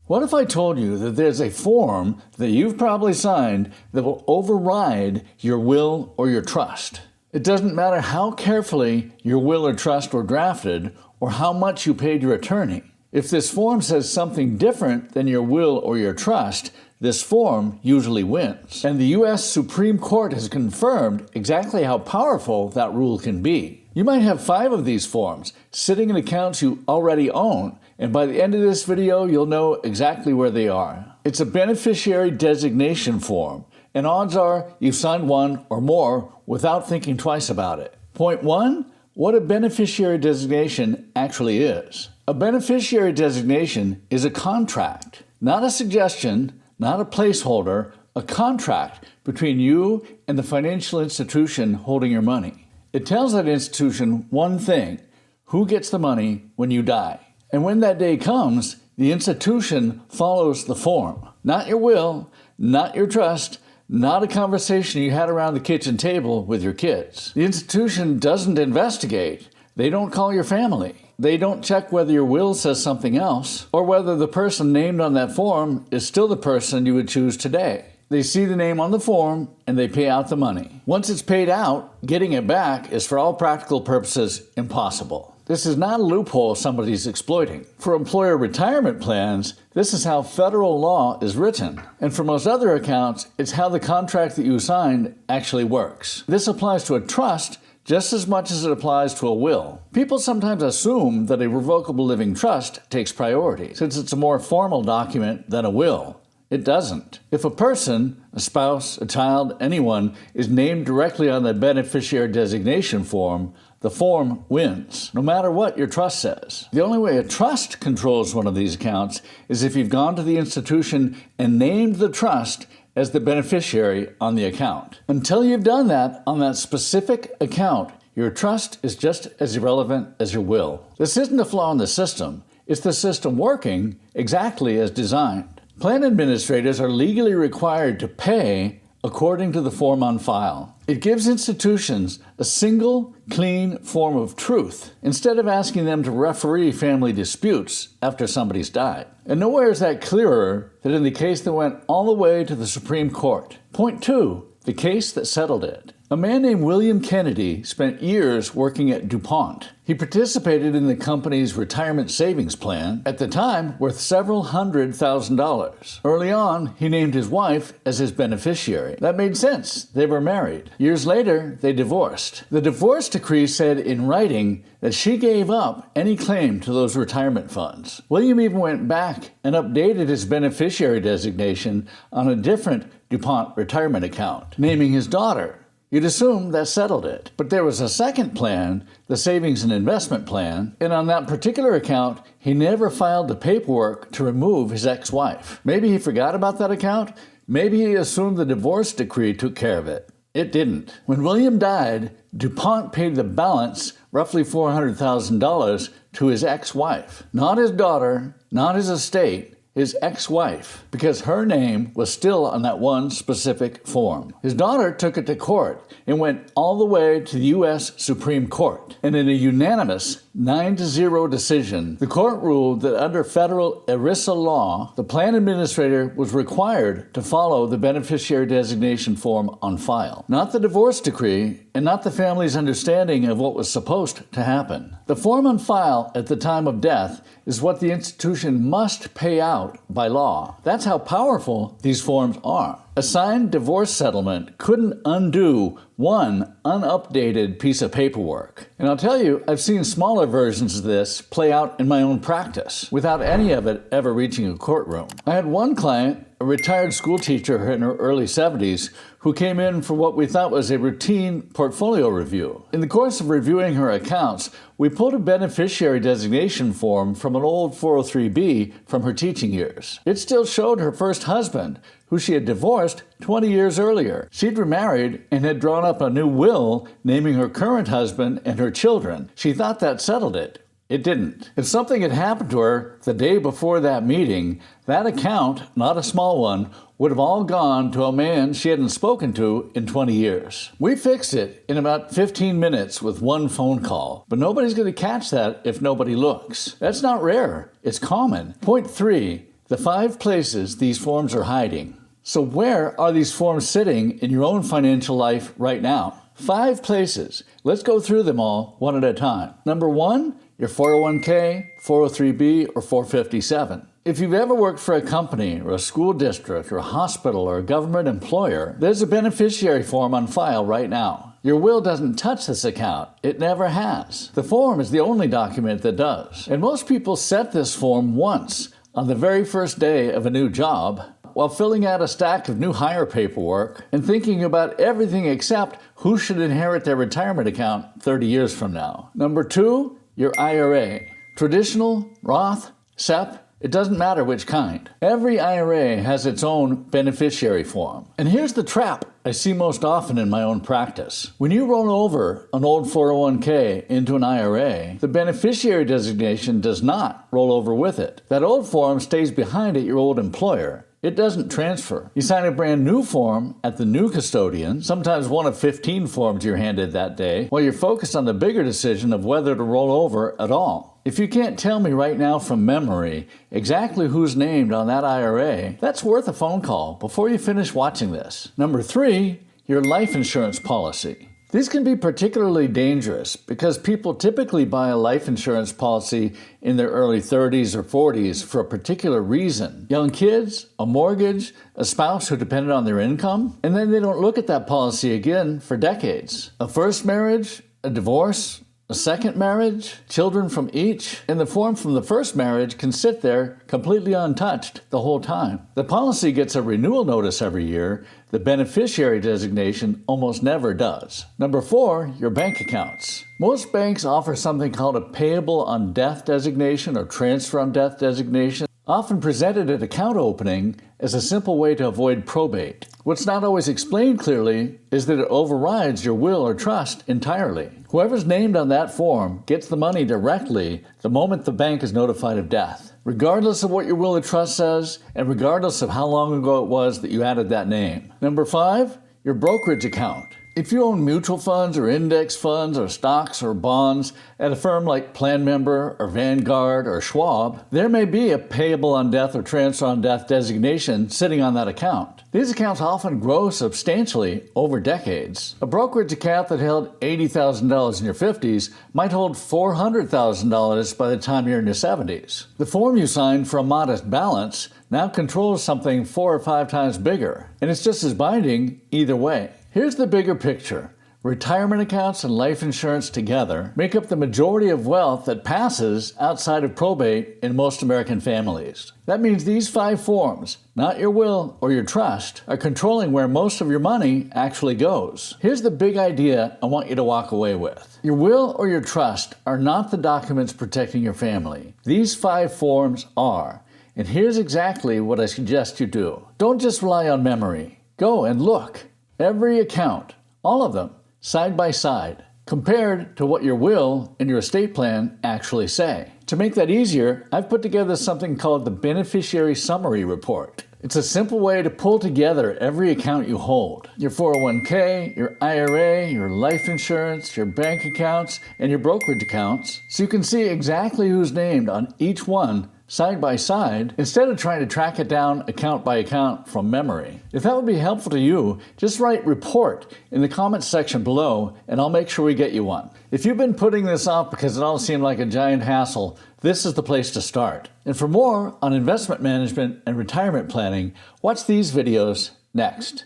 What if I told you that there's a form that you've probably signed that will override your will or your trust? It doesn't matter how carefully your will or trust were drafted or how much you paid your attorney. If this form says something different than your will or your trust, this form usually wins. And the U.S. Supreme Court has confirmed exactly how powerful that rule can be. You might have 5 of these forms sitting in accounts you already own, and by the end of this video, you'll know exactly where they are. It's a beneficiary designation form, and odds are you've signed one or more without thinking twice about it. Point 1, what a beneficiary designation actually is. A beneficiary designation is a contract, not a suggestion, not a placeholder, a contract between you and the financial institution holding your money. It tells that institution one thing: who gets the money when you die. And when that day comes, the institution follows the form. Not your will, not your trust, not a conversation you had around the kitchen table with your kids. The institution doesn't investigate. They don't call your family. They don't check whether your will says something else or whether the person named on that form is still the person you would choose today. They see the name on the form and they pay out the money. Once it's paid out, getting it back is for all practical purposes impossible. This is not a loophole somebody's exploiting. For employer retirement plans, this is how federal law is written. And for most other accounts, it's how the contract that you signed actually works. This applies to a trust just as much as it applies to a will. People sometimes assume that a revocable living trust takes priority, since it's a more formal document than a will. It doesn't. If a person, a spouse, a child, anyone, is named directly on the beneficiary designation form, the form wins, no matter what your trust says. The only way a trust controls one of these accounts is if you've gone to the institution and named the trust as the beneficiary on the account. Until you've done that on that specific account, your trust is just as irrelevant as your will. This isn't a flaw in the system. It's the system working exactly as designed. Plan administrators are legally required to pay according to the form on file. It gives institutions a single, clean form of truth, instead of asking them to referee family disputes after somebody's died. And nowhere is that clearer than in the case that went all the way to the Supreme Court. Point 2, the case that settled it. A man named William Kennedy spent years working at DuPont. He participated in the company's retirement savings plan, at the time worth several $100,000. Early on, he named his wife as his beneficiary. That made sense. They were married. Years later, they divorced. The divorce decree said in writing that she gave up any claim to those retirement funds. William even went back and updated his beneficiary designation on a different DuPont retirement account, naming his daughter. You'd assume that settled it. But there was a second plan, the savings and investment plan, and on that particular account, he never filed the paperwork to remove his ex-wife. Maybe he forgot about that account. Maybe he assumed the divorce decree took care of it. It didn't. When William died, DuPont paid the balance, roughly $400,000, to his ex-wife. Not his daughter, not his estate, his ex-wife, because her name was still on that one specific form. His daughter took it to court and went all the way to the U.S. Supreme Court. And in a unanimous 9-0 decision, the court ruled that under federal ERISA law, the plan administrator was required to follow the beneficiary designation form on file, not the divorce decree and not the family's understanding of what was supposed to happen. The form on file at the time of death is what the institution must pay out by law. That's how powerful these forms are. A signed divorce settlement couldn't undo one unupdated piece of paperwork. And I'll tell you, I've seen smaller versions of this play out in my own practice without any of it ever reaching a courtroom. I had one client, a retired school teacher in her early 70s, who came in for what we thought was a routine portfolio review. In the course of reviewing her accounts, we pulled a beneficiary designation form from an old 403B from her teaching years. It still showed her first husband, who she had divorced 20 years earlier. She'd remarried and had drawn up a new will naming her current husband and her children. She thought that settled it. It didn't. If something had happened to her the day before that meeting, that account, not a small one, would have all gone to a man she hadn't spoken to in 20 years. We fixed it in about 15 minutes with one phone call, but nobody's going to catch that if nobody looks. That's not rare. It's common. Point 3. the 5 places these forms are hiding. So where are these forms sitting in your own financial life right now? 5 places. Let's go through them all one at a time. Number 1, your 401k, 403b, or 457. If you've ever worked for a company or a school district or a hospital or a government employer, there's a beneficiary form on file right now. Your will doesn't touch this account. It never has. The form is the only document that does. And most people set this form once on the very first day of a new job while filling out a stack of new hire paperwork and thinking about everything except who should inherit their retirement account 30 years from now. Number 2, your IRA. Traditional, Roth, SEP, it doesn't matter which kind. Every IRA has its own beneficiary form. And here's the trap I see most often in my own practice. When you roll over an old 401k into an IRA, the beneficiary designation does not roll over with it. That old form stays behind at your old employer. It doesn't transfer. You sign a brand new form at the new custodian, sometimes one of 15 forms you're handed that day, while you're focused on the bigger decision of whether to roll over at all. If you can't tell me right now from memory exactly who's named on that IRA, that's worth a phone call before you finish watching this. Number 3, your life insurance policy. These can be particularly dangerous because people typically buy a life insurance policy in their early 30s or 40s for a particular reason. Young kids, a mortgage, a spouse who depended on their income, and then they don't look at that policy again for decades. A first marriage, a divorce, a second marriage, children from each, and the form from the first marriage can sit there completely untouched the whole time. The policy gets a renewal notice every year. The beneficiary designation almost never does. Number 4, your bank accounts. Most banks offer something called a payable on death designation or transfer on death designation, often presented at account opening as a simple way to avoid probate. What's not always explained clearly is that it overrides your will or trust entirely. Whoever's named on that form gets the money directly the moment the bank is notified of death, regardless of what your will or trust says and regardless of how long ago it was that you added that name. Number 5, your brokerage account. If you own mutual funds or index funds or stocks or bonds at a firm like Plan Member or Vanguard or Schwab, there may be a payable on death or transfer on death designation sitting on that account. These accounts often grow substantially over decades. A brokerage account that held $80,000 in your 50s might hold $400,000 by the time you're in your 70s. The form you signed for a modest balance now controls something 4 or 5 times bigger, and it's just as binding either way. Here's the bigger picture. Retirement accounts and life insurance together make up the majority of wealth that passes outside of probate in most American families. That means these 5 forms, not your will or your trust, are controlling where most of your money actually goes. Here's the big idea I want you to walk away with. Your will or your trust are not the documents protecting your family. These 5 forms are. And here's exactly what I suggest you do. Don't just rely on memory. Go and look. Every account, all of them, side by side, compared to what your will and your estate plan actually say. To make that easier, I've put together something called the Beneficiary Summary Report. It's a simple way to pull together every account you hold. Your 401k, your IRA, your life insurance, your bank accounts, and your brokerage accounts, so you can see exactly who's named on each one side by side, instead of trying to track it down account by account from memory. If that would be helpful to you, just write report in the comments section below and I'll make sure we get you one. If you've been putting this off because it all seemed like a giant hassle, this is the place to start. And for more on investment management and retirement planning, watch these videos next.